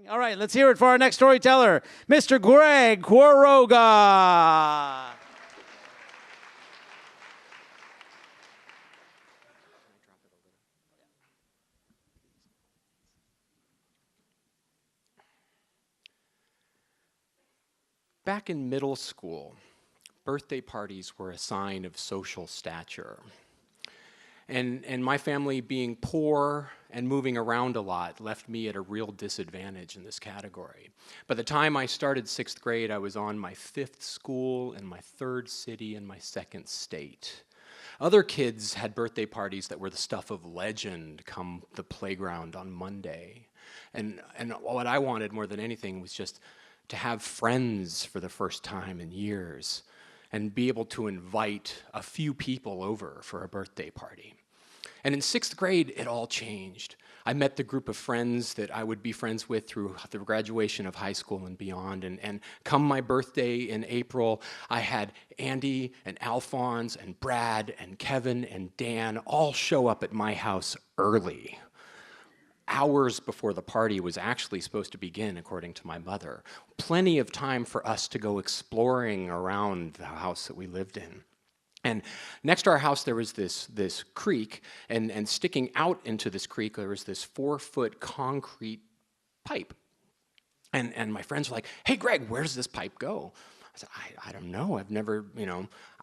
All right, let's hear it for our next storyteller, Mr. Greg Quiroga. Back in middle school, birthday parties were a sign of social stature. And my family being poor and moving around a lot left me at a real disadvantage in this category. By the time I started 6th grade, I was on my 5th school in my 3rd city and my 2nd state. Other kids had birthday parties that were the stuff of legend come the playground on Monday. And what I wanted more than anything was just to have friends for the first time in years and be able to invite a few people over for a birthday party. And in 6th grade, it all changed. I met the group of friends that I would be friends with through the graduation of high school and beyond. And come my birthday in April, I had Andy and Alphonse and Brad and Kevin and Dan all show up at my house early, hours before the party was actually supposed to begin, according to my mother. Plenty of time for us to go exploring around the house that we lived in. And next to our house, there was this creek, and sticking out into this creek, there was this 4-foot concrete pipe. And my friends were like, "Hey, Greg, where does this pipe go?" I said, I don't know. I've never,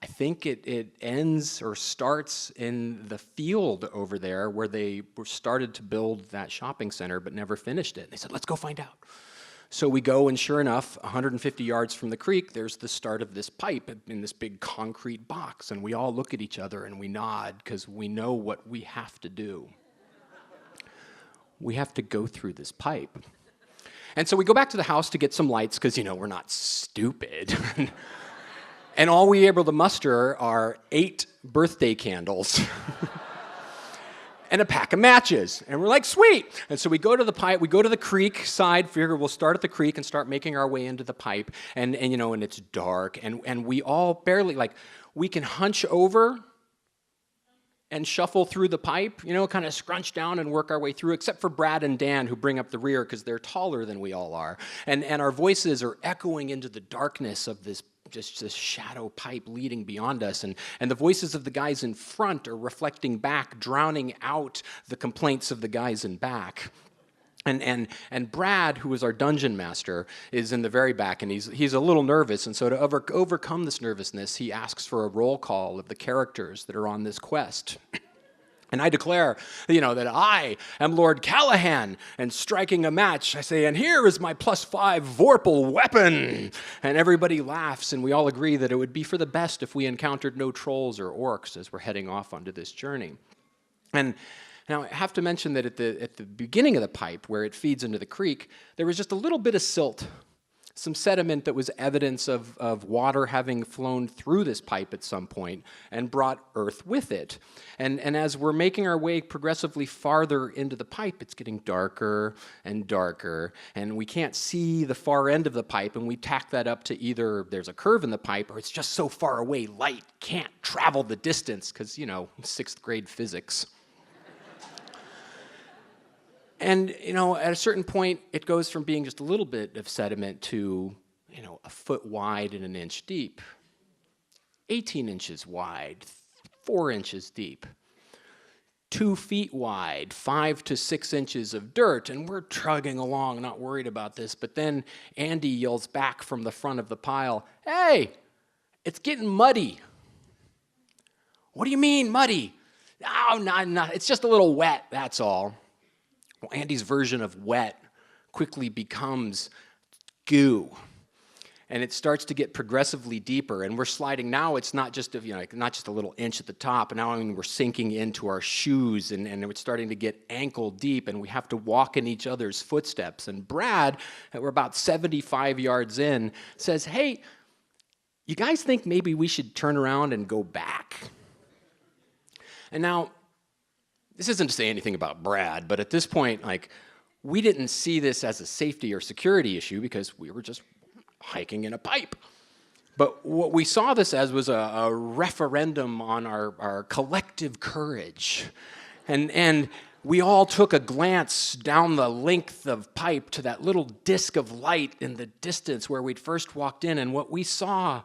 I think it ends or starts in the field over there where they started to build that shopping center but never finished it. They said, "Let's go find out." So we go, and sure enough, 150 yards from the creek, there's the start of this pipe in this big concrete box. And we all look at each other and we nod because we know what we have to do. We have to go through this pipe. And so we go back to the house to get some lights because, we're not stupid. And all we were able to muster are 8 birthday candles and a pack of matches. And we're like, sweet. And so we go to the pipe, we go to the creek side, figure we'll start at the creek and start making our way into the pipe. And it's dark. And we all barely, we can hunch over and shuffle through the pipe, kind of scrunch down and work our way through, except for Brad and Dan, who bring up the rear because they're taller than we all are. And our voices are echoing into the darkness of this shadow pipe leading beyond us. And the voices of the guys in front are reflecting back, drowning out the complaints of the guys in back. And Brad, who is our dungeon master, is in the very back, and he's a little nervous. And so to overcome this nervousness, he asks for a roll call of the characters that are on this quest. And I declare, that I am Lord Callahan, and striking a match, I say, "And here is my +5 Vorpal weapon." And everybody laughs, and we all agree that it would be for the best if we encountered no trolls or orcs as we're heading off onto this journey. And now, I have to mention that at the beginning of the pipe, where it feeds into the creek, there was just a little bit of silt, some sediment that was evidence of water having flown through this pipe at some point and brought earth with it. And as we're making our way progressively farther into the pipe, it's getting darker and darker, and we can't see the far end of the pipe, and we tack that up to either there's a curve in the pipe or it's just so far away light can't travel the distance because, 6th grade physics. And, at a certain point, it goes from being just a little bit of sediment to, a foot wide and an inch deep, 18 inches wide, 4 inches deep, 2 feet wide, 5 to 6 inches of dirt. And we're trudging along, not worried about this. But then Andy yells back from the front of the pile, "Hey, it's getting muddy." "What do you mean, muddy?" "Oh, no, it's just a little wet, that's all." Well, Andy's version of wet quickly becomes goo, and it starts to get progressively deeper. And we're sliding now. It's not just not just a little inch at the top. And now we're sinking into our shoes, and it's starting to get ankle deep. And we have to walk in each other's footsteps. And Brad, we're about 75 yards in, says, "Hey, you guys think maybe we should turn around and go back?" And now, this isn't to say anything about Brad, but at this point, we didn't see this as a safety or security issue because we were just hiking in a pipe. But what we saw this as was a referendum on our collective courage. And we all took a glance down the length of pipe to that little disc of light in the distance where we'd first walked in, and what we saw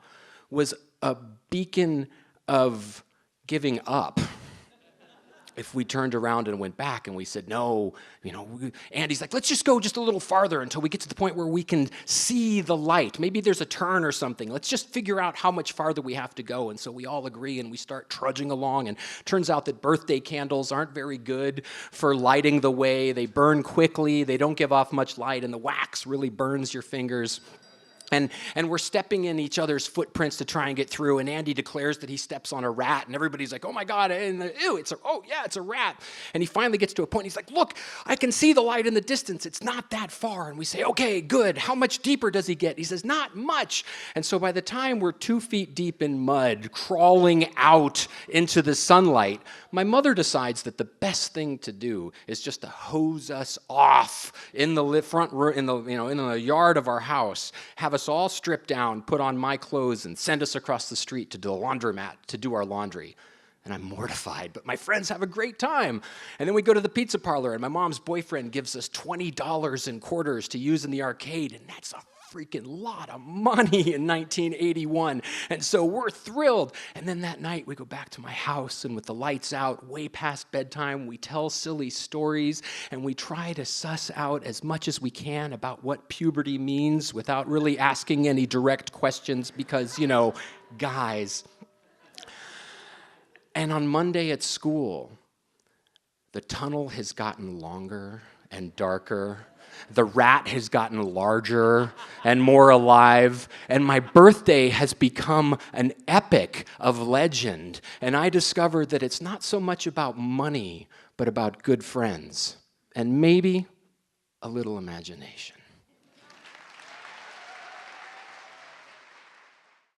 was a beacon of giving up. If we turned around and went back and we said, no, Andy's like, let's just go just a little farther until we get to the point where we can see the light. Maybe there's a turn or something. Let's just figure out how much farther we have to go. And so we all agree and we start trudging along. And turns out that birthday candles aren't very good for lighting the way. They burn quickly. They don't give off much light. And the wax really burns your fingers. And we're stepping in each other's footprints to try and get through, and Andy declares that he steps on a rat, and everybody's like, oh my God, ew, it's a rat. And he finally gets to a point, he's like, look, I can see the light in the distance, it's not that far. And we say, okay, good, how much deeper does he get? He says, not much. And so by the time we're 2 feet deep in mud, crawling out into the sunlight, my mother decides that the best thing to do is just to hose us off in the front room, in the yard of our house, have us all strip down, put on my clothes, and send us across the street to the laundromat to do our laundry. And I'm mortified, but my friends have a great time. And then we go to the pizza parlor, and my mom's boyfriend gives us $20 in quarters to use in the arcade, and that's a freaking lot of money in 1981. And so we're thrilled. And then that night we go back to my house, and with the lights out, way past bedtime, we tell silly stories, and we try to suss out as much as we can about what puberty means without really asking any direct questions because, guys. And on Monday at school, the tunnel has gotten longer and darker. The rat has gotten larger and more alive, and my birthday has become an epic of legend. And I discovered that it's not so much about money, but about good friends, and maybe a little imagination.